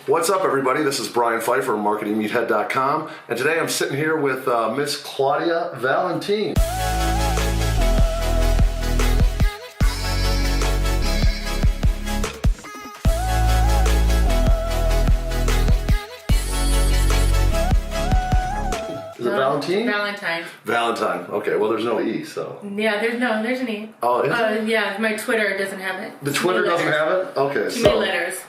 What's up, everybody? This is Brian Pfeiffer, MarketingMeathead.com, and today I'm sitting here with Miss Claudia Valentine. Is it Valentine? Valentine. Valentine. Okay, well, there's no E, so. Yeah, there's an E. Oh, is it? Yeah, my Twitter doesn't have it. The Twitter doesn't have it? Okay, Too many letters.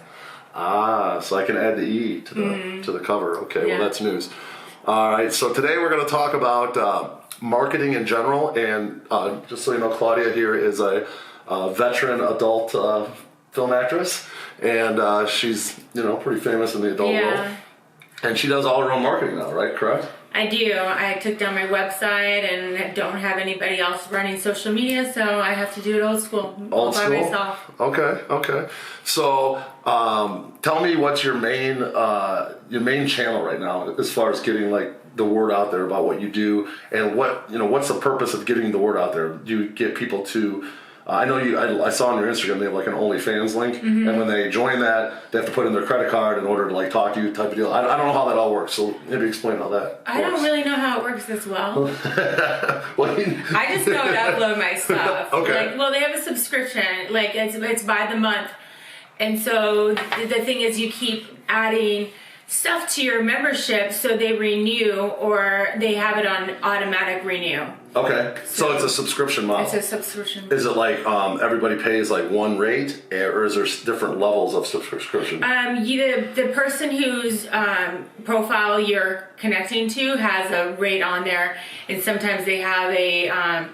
So I can add the E to the cover. Okay, Yeah. well, that's news. All right, so today we're going to talk about marketing in general, and just so you know, Claudia here is a veteran adult film actress, and she's, pretty famous in the adult world. And she does all her own marketing now, right? Correct? I do. I took down my website and don't have anybody else running social media, so I have to do it old school, all by myself. Okay. So, tell me what's your main channel right now as far as getting like the word out there about what you do, and what's the purpose of getting the word out there? Do you get people to? I know I saw on your Instagram they have like an OnlyFans link, and when they join that, they have to put in their credit card in order to like talk to you, type of deal. I don't know how that all works, so maybe explain how that works. I don't really know how it works as well. I just don't upload my stuff. Okay. They have a subscription. Like it's by the month, and so the thing is, you keep adding stuff to your membership so they renew, or they have it on automatic renew. Okay, so it's a subscription model. It's a subscription. Is it like everybody pays like one rate, or is there different levels of subscription? The person whose profile you're connecting to has a rate on there, and sometimes they have a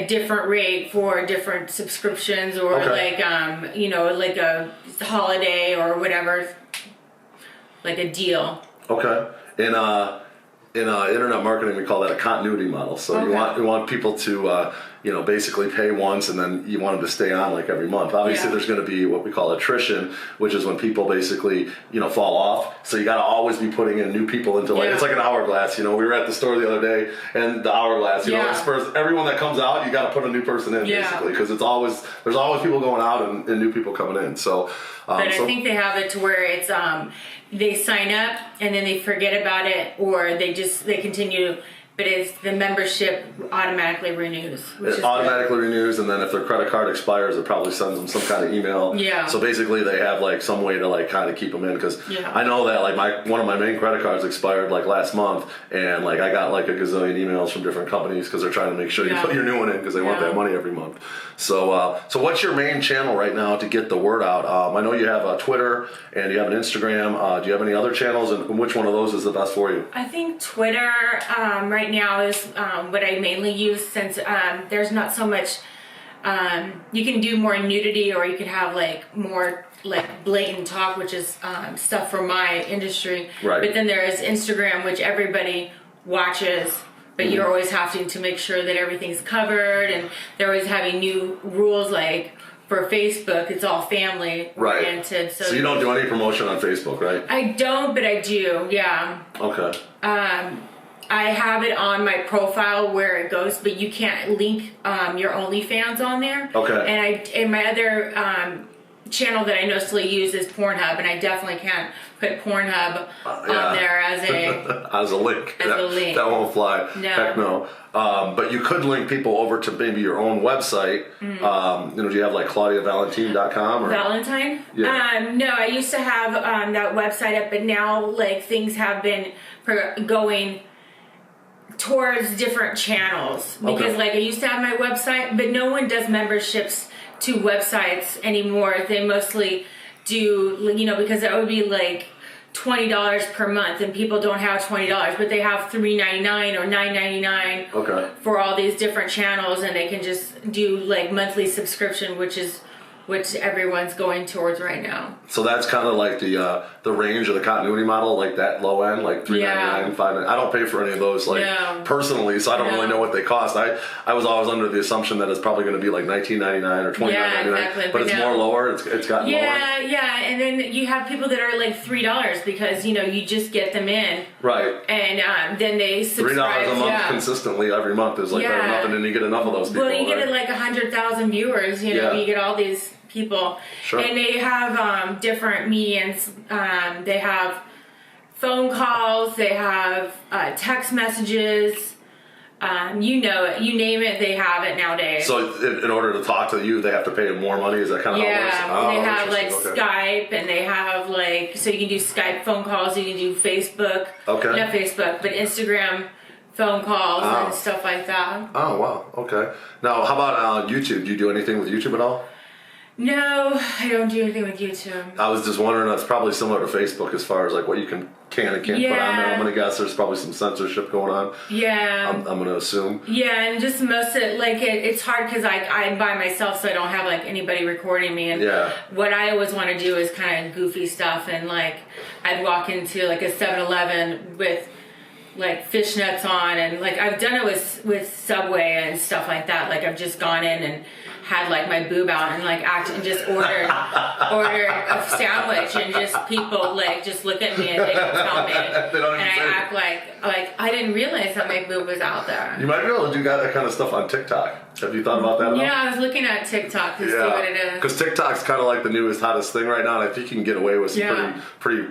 different rate for different subscriptions, or like a holiday or whatever, like a deal. Okay, in internet marketing, we call that a continuity model. So you want people to basically pay once, and then you want them to stay on like every month. Obviously, there's going to be what we call attrition, which is when people basically fall off. So you got to always be putting in new people into it's like an hourglass. We were at the store the other day, and the hourglass, everyone that comes out, you got to put a new person in basically, because there's always people going out and new people coming in. So, but I think they have it to where it's they sign up and then they forget about it, or they continue. But it's the membership automatically renews. It automatically renews, and then if their credit card expires, it probably sends them some kind of email. Yeah. So basically, they have like some way to like kind of keep them in, because I know that like one of my main credit cards expired like last month, and like I got like a gazillion emails from different companies because they're trying to make sure you put your new one in because they want that money every month. So so what's your main channel right now to get the word out? I know you have a Twitter and you have an Instagram. Do you have any other channels, and which one of those is the best for you? I think Twitter right now is what I mainly use, since there's not so much. You can do more nudity, or you can have like more like blatant talk, which is stuff from my industry. Right. But then there is Instagram, which everybody watches, but you're always having to make sure that everything's covered, and they're always having new rules. Like for Facebook, it's all family oriented. So you don't do any promotion on Facebook, right? I don't, but I do. Yeah. Okay. I have it on my profile where it goes, but you can't link your OnlyFans on there. Okay. And my other channel that I mostly use is Pornhub, and I definitely can't put Pornhub on there as a as a link. Link. That won't fly. No. Heck no. But you could link people over to maybe your own website. Do you have like ClaudiaValentine.com or Valentine? Yeah. No, I used to have that website up, but now like things have been going towards different channels, because like I used to have my website, but no one does memberships to websites anymore. They mostly do, because that would be like $20 per month, and people don't have $20, but they have $3.99 or $9.99 for all these different channels, and they can just do like monthly subscription, which everyone's going towards right now. So that's kind of like the range of the continuity model, like that low end, like $3.99, $5.99. I don't pay for any of those personally, so I don't really know what they cost. I was always under the assumption that it's probably going to be like $19.99 or $29.99, but it's more lower. It's gotten lower. Yeah, and then you have people that are like $3 because you just get them in, right? And then they subscribe. $3 a month consistently every month is like better than nothing, and you get enough of those people. Well, you get like 100,000 viewers. You get all these people. Sure. And they have different mediums. They have phone calls, they have text messages. You know it, you name it, they have it nowadays. So in order to talk to you, they have to pay more money? Is that kind of how it works? Yeah, they have like Skype, and they have like, so you can do Skype phone calls, you can do Facebook. Okay. Not Facebook, but Instagram phone calls and stuff like that. Oh, wow. Okay. Now, how about YouTube? Do you do anything with YouTube at all? No, I don't do anything with YouTube. I was just wondering, that's probably similar to Facebook as far as like what you can and can't put on there. I'm going to guess there's probably some censorship going on. Yeah. I'm going to assume. Yeah, and just most of it, like it's hard because I'm by myself, so I don't have like anybody recording me. And what I always want to do is kind of goofy stuff, and like I'd walk into like a 7-Eleven with like fishnets on, and like I've done it with Subway and stuff like that. Like I've just gone in and had like my boob out and like and just ordered a sandwich, and just people like just look at me and they don't tell me, and I act like I didn't realize that my boob was out there. You might be able to do that kind of stuff on TikTok. Have you thought about that at all? Yeah, I was looking at TikTok to see what it is. Because TikTok's kind of like the newest, hottest thing right now, and I think you can get away with some pretty,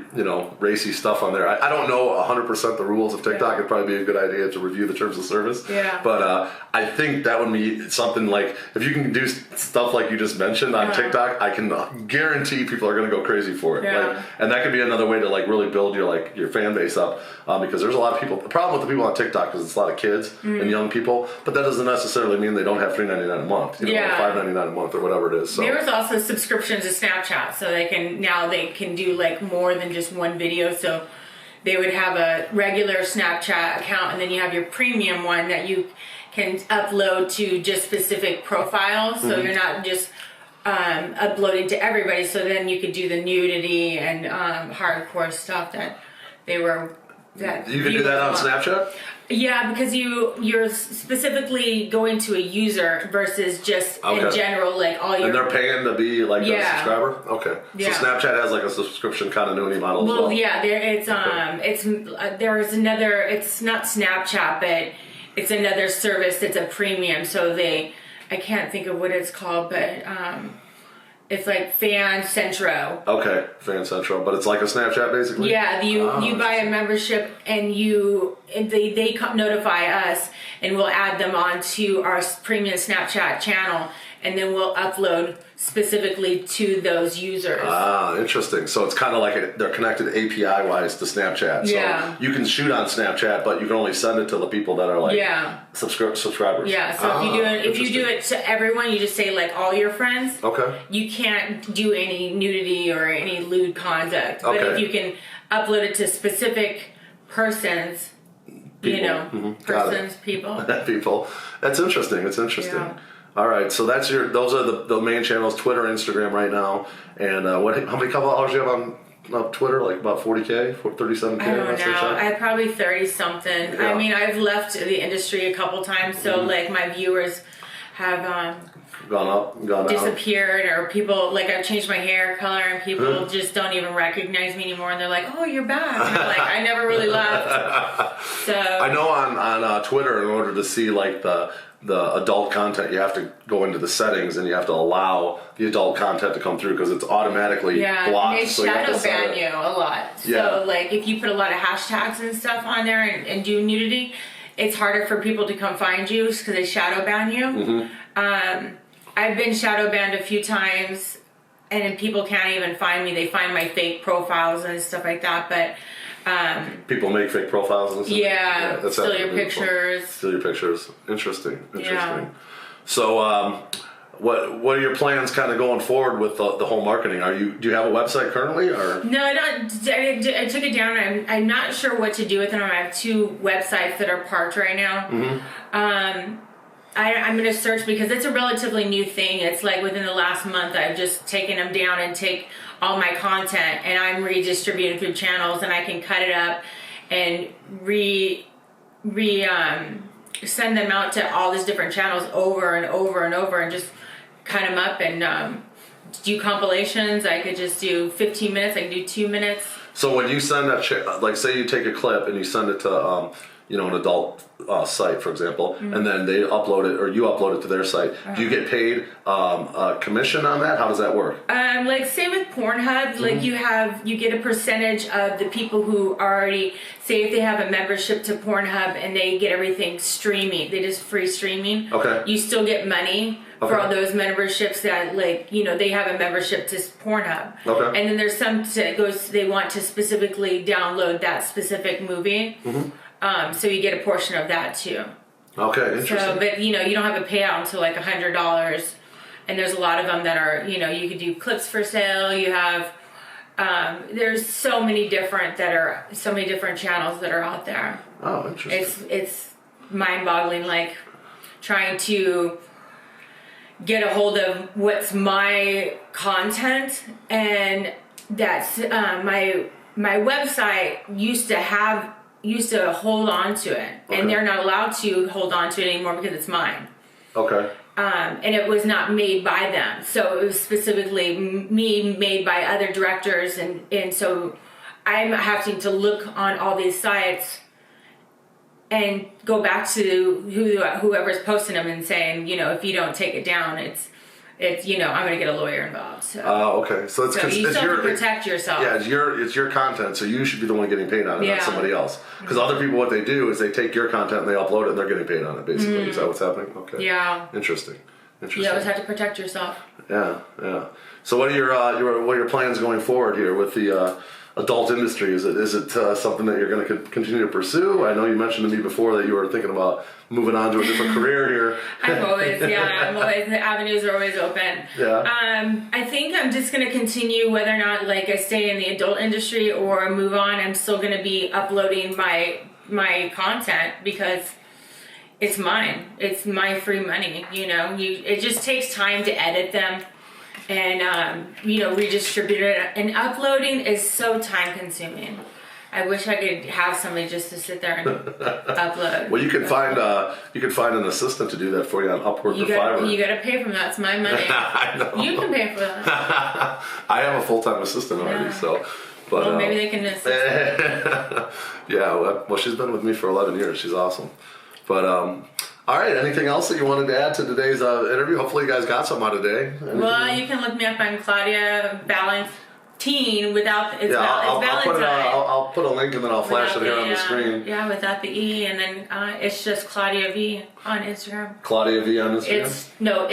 racy stuff on there. I don't know 100% the rules of TikTok. It'd probably be a good idea to review the terms of service. Yeah. But I think that would be something like, if you can do stuff like you just mentioned on TikTok, I can guarantee people are going to go crazy for it. Yeah. Like, and that could be another way to like really build your fan base up, because there's a lot of people. The problem with the people on TikTok is it's a lot of kids and young people, but that doesn't necessarily mean they don't have $3.99 a month, or $5.99 a month, or whatever it is. So there was also subscriptions to Snapchat, so they can do like more than just one video. So they would have a regular Snapchat account, and then you have your premium one that you can upload to just specific profiles. So you're not just uploading to everybody. So then you could do the nudity and hardcore stuff that they were. That you can do that on Snapchat? Yeah, because you're specifically going to a user versus just in general, like all your. And they're paying to be like a subscriber. Okay. Yeah. So Snapchat has like a subscription continuity model as well. Yeah, there's another. It's not Snapchat, but it's another service that's a premium. So I can't think of what it's called, but it's like Fan Centro. Okay, Fan Centro, but it's like a Snapchat basically. Yeah, you buy a membership, and they notify us, and we'll add them onto our premium Snapchat channel, and then we'll upload specifically to those users. Interesting. So it's kind of like they're connected API-wise to Snapchat. So you can shoot on Snapchat, but you can only send it to the people that are like subscribers. Yeah. So if you do it to everyone, you just say like all your friends. Okay. You can't do any nudity or any lewd conduct. But if you can upload it to specific persons, people. Persons, people. People. That's interesting. It's interesting. Yeah. All right, so those are the main channels, Twitter, Instagram right now. And how many followers do you have on Twitter? Like about 40K, 37K? I don't know. I have probably 30 something. Yeah. I mean, I've left the industry a couple times, so like my viewers have gone disappeared, or people, like I've changed my hair color, and people just don't even recognize me anymore, and they're like, "Oh, you're back." And I'm like, I never really left. So I know on Twitter, in order to see like the adult content, you have to go into the settings and you have to allow the adult content to come through, because it's automatically blocked. They shadow ban you a lot. So like if you put a lot of hashtags and stuff on there and do nudity, it's harder for people to come find you because they shadow ban you. I've been shadow banned a few times, and people can't even find me. They find my fake profiles and stuff like that, but people make fake profiles and stuff. That's steal your pictures. Steal your pictures. Interesting. Yeah. So, what are your plans kind of going forward with the whole marketing? Do you have a website currently, or? No, I don't. I took it down. I'm not sure what to do with them. I have 2 websites that are parked right now. I'm going to search, because it's a relatively new thing. It's like within the last month, I've just taken them down and take all my content, and I'm redistributing through channels, and I can cut it up and send them out to all these different channels over and over and over, and just cut them up and do compilations. I could just do 15 minutes. I could do 2 minutes. So when you send that, like say you take a clip and you send it to an adult site, for example, and then they upload it, or you upload it to their site. Do you get paid a commission on that? How does that work? Like say with Pornhub, like you get a percentage of the people who already, say if they have a membership to Pornhub and they get everything streaming, they just free streaming. Okay. You still get money for all those memberships that they have a membership to Pornhub. Okay. And then there's some they want to specifically download that specific movie. So you get a portion of that too. Okay, interesting. So, but you don't have a payout until like $100, and there's a lot of them that are you could do clips for sale. You have there's so many different channels that are out there. Oh, interesting. It's mind-boggling, like trying to get a hold of what's my content, and that's my website used to hold on to it, and they're not allowed to hold on to it anymore because it's mine. Okay. And it was not made by them, so it was specifically made by other directors, and so I'm having to look on all these sites and go back to whoever's posting them and saying, if you don't take it down, it's I'm going to get a lawyer involved. So. Okay. So it's you still have to protect yourself. Yeah, it's your content, so you should be the one getting paid on it, not somebody else. Because other people, what they do is they take your content and they upload it, and they're getting paid on it. Basically, is that what's happening? Okay. Yeah. Interesting. You always have to protect yourself. Yeah. So what are your plans going forward here with the adult industry? Is it something that you're going to continue to pursue? I know you mentioned to me before that you were thinking about moving on to a different career here. The avenues are always open. Yeah. I think I'm just going to continue, whether or not I stay in the adult industry or move on. I'm still going to be uploading my content because it's mine. It's my free money. It just takes time to edit them and redistribute it. And uploading is so time consuming. I wish I could have somebody just to sit there and upload. Well, you could find an assistant to do that for you on Upwork or Pfeiffer. You got to pay for that. It's my money. I know. You can pay for that. I have a full-time assistant already, so. But, well, maybe they can assist. Yeah. Well, she's been with me for 11 years. She's awesome. But all right. Anything else that you wanted to add to today's interview? Hopefully, you guys got some out of today. Well, you can look me up on Claudia Valentine without it's Valentine. I'll put a link and then I'll flash it here on the screen. Yeah, without the E, and then it's just Claudia V on Instagram. Claudia V on Instagram.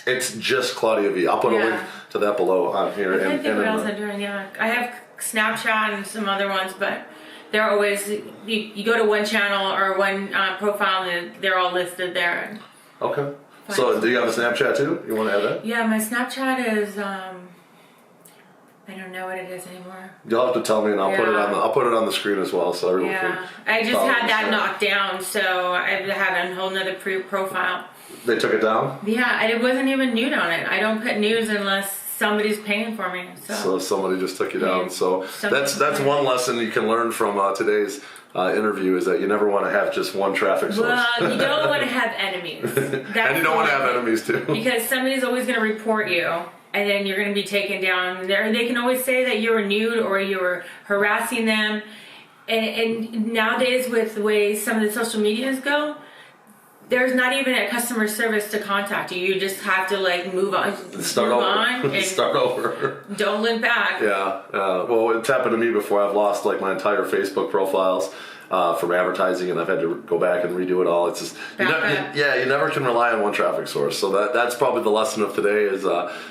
It's just Claudia V. I'll put a link to that below on here. I can't think what else I'm doing. Yeah, I have Snapchat and some other ones, but they're always you go to one channel or one profile and they're all listed there. Okay. So do you have a Snapchat too? You want to add that? Yeah, my Snapchat is I don't know what it is anymore. You'll have to tell me, and I'll put it on the screen as well, so everyone can. I just had that knocked down, so I have a whole nother profile. They took it down? Yeah, it wasn't even nude on it. I don't put nudes unless somebody's paying for me. So somebody just took you down. So that's one lesson you can learn from today's interview is that you never want to have just one traffic source. Well, you don't want to have enemies. And you don't want to have enemies too. Because somebody's always going to report you. And then you're going to be taken down. They can always say that you were nude or you were harassing them. And nowadays, with the way some of the social medias go, there's not even a customer service to contact you. You just have to move on. Start over. Don't look back. Yeah. Well, it's happened to me before. I've lost my entire Facebook profiles. From advertising, and I've had to go back and redo it all. It's just you never can rely on one traffic source. So that's probably the lesson of today is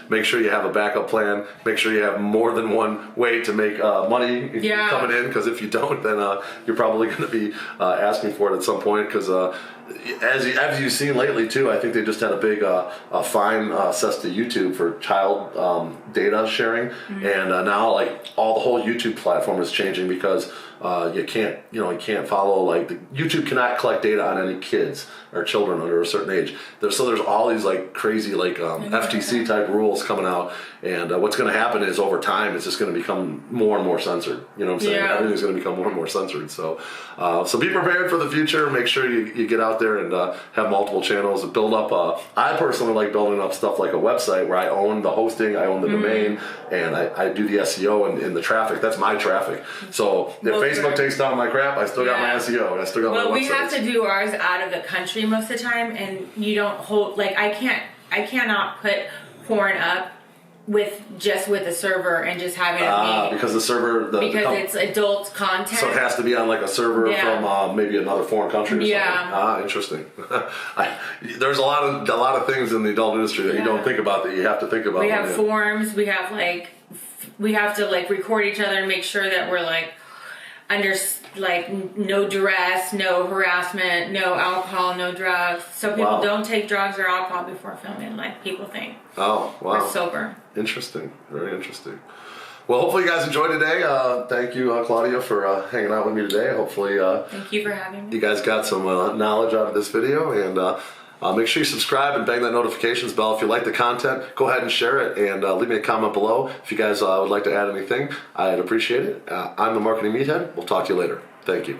make sure you have a backup plan. Make sure you have more than one way to make money coming in, because if you don't, then you're probably going to be asking for it at some point. Because as you've seen lately too, I think they just had a big fine assessed to YouTube for child data sharing, and now all the whole YouTube platform is changing because. You can't follow YouTube cannot collect data on any kids or children under a certain age. There's all these crazy FTC type rules coming out, and what's going to happen is over time it's just going to become more and more censored. You know what I'm saying? Yeah. Everything's going to become more and more censored. So be prepared for the future. Make sure you get out there and have multiple channels and build up. I personally like building up stuff like a website where I own the hosting, I own the domain, and I do the SEO and the traffic. That's my traffic. So if Facebook takes down my crap, I still still got my SEO. I still got my website. Well, we have to do ours out of the country most of the time, and you don't hold like I cannot put porn up with a server and just have it at me. Because the server it's adult content. So it has to be on like a server from maybe another foreign country or something. Interesting. There's a lot of things in the adult industry that you don't think about that you have to think about. We have forms. We have to record each other and make sure that we're under no duress, no harassment, no alcohol, no drugs. So people don't take drugs or alcohol before filming like people think. Oh, wow. We're sober. Interesting. Very interesting. Well, hopefully you guys enjoyed today. Thank you, Claudia, for hanging out with me today. Hopefully thank you for having me. You guys got some knowledge out of this video, and make sure you subscribe and bang that notifications bell. If you like the content, go ahead and share it, and leave me a comment below. If you guys would like to add anything, I'd appreciate it. I'm the Marketing Meathead. We'll talk to you later. Thank you.